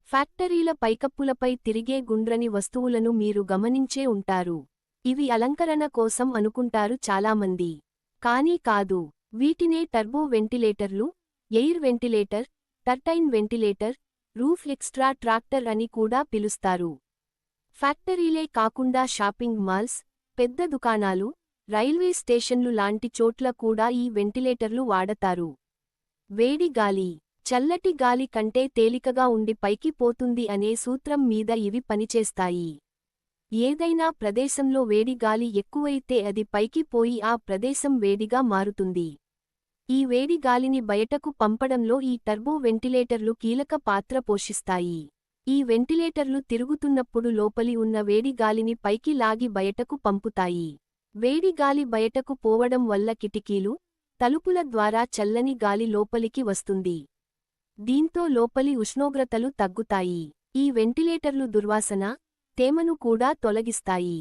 ఫ్యాక్టరీల పైకప్పులపై తిరిగే గుండ్రని వస్తువులను మీరు గమనించే ఉంటారు. ఇవి అలంకరణ కోసం అనుకుంటారు చాలామంది. కానీ కాదు. వీటినే టర్బో వెంటిలేటర్లు, air ventilator, turbine ventilator, roof extractor అని కూడా పిలుస్తారు. ఫ్యాక్టరీలే కాకుండా షాపింగ్ మాల్స్, పెద్ద దుకాణాలు, రైల్వే స్టేషన్లు లాంటి చోట్ల కూడా ఈ వెంటిలేటర్లు వాడతారు. వేడి గాలి, చల్లటి గాలి కంటే తేలికగా ఉండి పైకి పోతుంది అనే సూత్రం మీద ఇవి పనిచేస్తాయి. ఏదైనా ప్రదేశంలో వేడి గాలి ఎక్కువైతే అది పైకి పోయి ఆ ప్రదేశం వేడిగా మారుతుంది. ఈ వేడి గాలిని బయటకు పంపడంలో ఈ టర్బో వెంటిలేటర్లు కీలక పాత్ర పోషిస్తాయి. ఈ వెంటిలేటర్లు తిరుగుతున్నప్పుడు లోపలి ఉన్న వేడి గాలిని పైకి లాగి బయటకు పంపుతాయి. వేడి గాలి బయటకు పోవడం వల్ల కిటికీలు, తలుపుల ద్వారా చల్లని గాలి లోపలికి వస్తుంది. దీంతో లోపలి ఉష్ణోగ్రతలు తగ్గుతాయి. ఈ వెంటిలేటర్లు దుర్వాసన, తేమను కూడా తొలగిస్తాయి.